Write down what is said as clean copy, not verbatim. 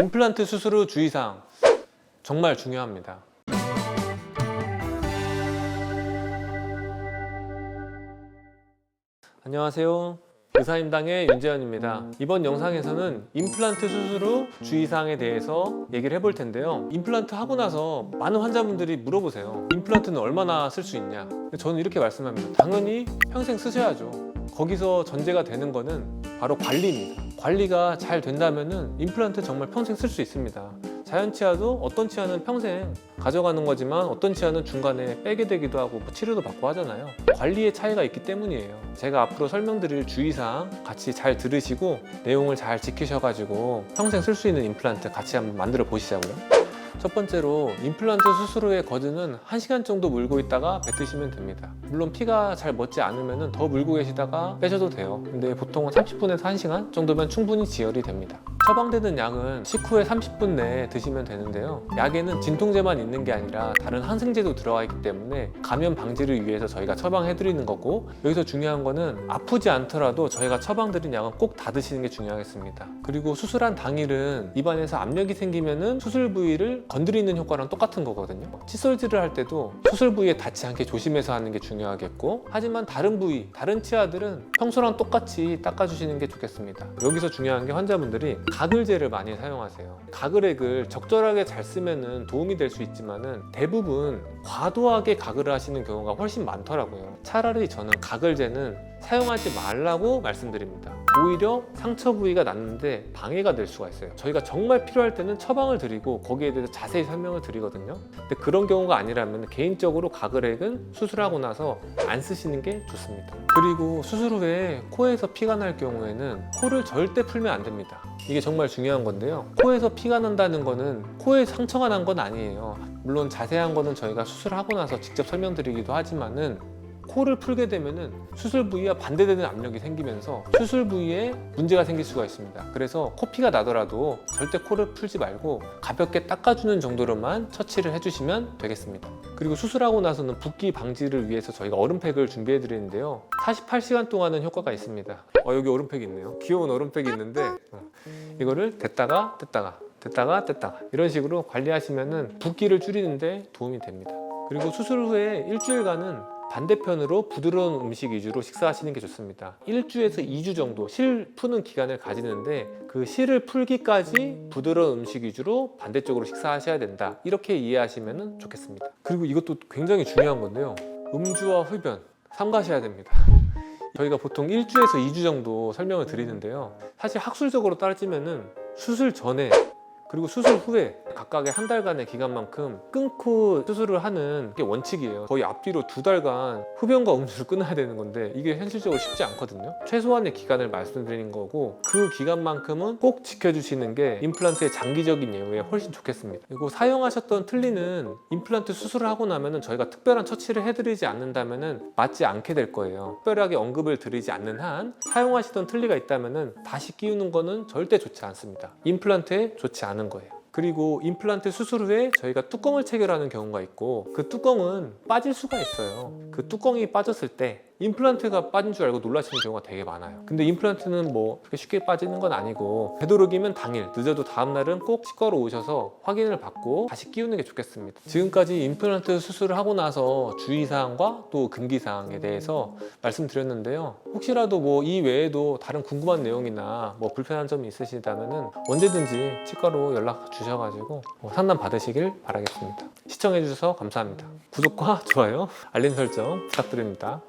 임플란트 수술 후 주의사항 정말 중요합니다. 안녕하세요. 의사임당의 윤재현입니다. 이번 영상에서는 임플란트 수술 후 주의사항에 대해서 얘기를 해볼 텐데요. 임플란트 하고 나서 많은 환자분들이 물어보세요. 임플란트는 얼마나 쓸 수 있냐? 저는 이렇게 말씀합니다. 당연히 평생 쓰셔야죠. 거기서 전제가 되는 거는 바로 관리입니다. 관리가 잘 된다면 임플란트 정말 평생 쓸 수 있습니다. 자연 치아도 어떤 치아는 평생 가져가는 거지만 어떤 치아는 중간에 빼게 되기도 하고 치료도 받고 하잖아요. 관리의 차이가 있기 때문이에요. 제가 앞으로 설명드릴 주의사항 같이 잘 들으시고 내용을 잘 지키셔가지고 평생 쓸 수 있는 임플란트 같이 한번 만들어 보시자고요. 첫 번째로 임플란트 수술 후에 거즈는 1시간 정도 물고 있다가 뱉으시면 됩니다. 물론 피가 잘 멎지 않으면 더 물고 계시다가 빼셔도 돼요. 근데 보통은 30분에서 1시간 정도면 충분히 지혈이 됩니다. 처방되는 약은 식후에 30분 내에 드시면 되는데요. 약에는 진통제만 있는 게 아니라 다른 항생제도 들어가 있기 때문에 감염 방지를 위해서 저희가 처방해드리는 거고, 여기서 중요한 거는 아프지 않더라도 저희가 처방드린 약은 꼭 다 드시는 게 중요하겠습니다. 그리고 수술한 당일은 입안에서 압력이 생기면은 수술 부위를 건드리는 효과랑 똑같은 거거든요. 칫솔질을 할 때도 수술 부위에 닿지 않게 조심해서 하는 게 중요하겠고, 하지만 다른 부위, 다른 치아들은 평소랑 똑같이 닦아주시는 게 좋겠습니다. 여기서 중요한 게 환자분들이 가글젤을 많이 사용하세요. 가글액을 적절하게 잘 쓰면 도움이 될 수 있지만 대부분 과도하게 가글을 하시는 경우가 훨씬 많더라고요. 차라리 저는 가글젤은 사용하지 말라고 말씀드립니다. 오히려 상처 부위가 났는데 방해가 될 수가 있어요. 저희가 정말 필요할 때는 처방을 드리고 거기에 대해서 자세히 설명을 드리거든요. 근데 그런 경우가 아니라면 개인적으로 가글액은 수술하고 나서 안 쓰시는 게 좋습니다. 그리고 수술 후에 코에서 피가 날 경우에는 코를 절대 풀면 안 됩니다. 이게 정말 중요한 건데요. 코에서 피가 난다는 거는 코에 상처가 난 건 아니에요. 물론 자세한 거는 저희가 수술하고 나서 직접 설명드리기도 하지만은 코를 풀게 되면은 수술 부위와 반대되는 압력이 생기면서 수술 부위에 문제가 생길 수가 있습니다. 그래서 코피가 나더라도 절대 코를 풀지 말고 가볍게 닦아주는 정도로만 처치를 해주시면 되겠습니다. 그리고 수술하고 나서는 붓기 방지를 위해서 저희가 얼음팩을 준비해 드리는데요. 48시간 동안은 효과가 있습니다. 여기 얼음팩이 있네요. 귀여운 얼음팩이 있는데 이거를 댔다가 뗐다가 댔다가 뗐다가 이런 식으로 관리하시면은 붓기를 줄이는데 도움이 됩니다. 그리고 수술 후에 일주일간은 반대편으로 부드러운 음식 위주로 식사하시는 게 좋습니다. 1주에서 2주 정도 실 푸는 기간을 가지는데 그 실을 풀기까지 부드러운 음식 위주로 반대쪽으로 식사하셔야 된다. 이렇게 이해하시면 좋겠습니다. 그리고 이것도 굉장히 중요한 건데요. 음주와 흡연 삼가셔야 됩니다. 저희가 보통 1주에서 2주 정도 설명을 드리는데요. 사실 학술적으로 따지면은 수술 전에 그리고 수술 후에 각각의 한 달간의 기간만큼 끊고 수술을 하는 게 원칙이에요. 거의 앞뒤로 2달간 흡연과 음주를 끊어야 되는 건데 이게 현실적으로 쉽지 않거든요. 최소한의 기간을 말씀드리는 거고 그 기간만큼은 꼭 지켜주시는 게 임플란트의 장기적인 예후에 훨씬 좋겠습니다. 그리고 사용하셨던 틀니는 임플란트 수술을 하고 나면 저희가 특별한 처치를 해드리지 않는다면 맞지 않게 될 거예요. 특별하게 언급을 드리지 않는 한 사용하시던 틀니가 있다면 다시 끼우는 거는 절대 좋지 않습니다. 임플란트에 좋지 않은 거예요. 그리고 임플란트 수술 후에 저희가 뚜껑을 체결하는 경우가 있고 그 뚜껑은 빠질 수가 있어요. 그 뚜껑이 빠졌을 때 임플란트가 빠진 줄 알고 놀라시는 경우가 되게 많아요. 근데 임플란트는 뭐 그렇게 쉽게 빠지는 건 아니고 되도록이면 당일, 늦어도 다음날은 꼭 치과로 오셔서 확인을 받고 다시 끼우는 게 좋겠습니다. 지금까지 임플란트 수술을 하고 나서 주의사항과 또 금기사항에 대해서 말씀드렸는데요. 혹시라도 뭐 이 외에도 다른 궁금한 내용이나 뭐 불편한 점이 있으시다면 언제든지 치과로 연락 주셔가지고 상담 받으시길 바라겠습니다. 시청해주셔서 감사합니다. 구독과 좋아요, 알림 설정 부탁드립니다.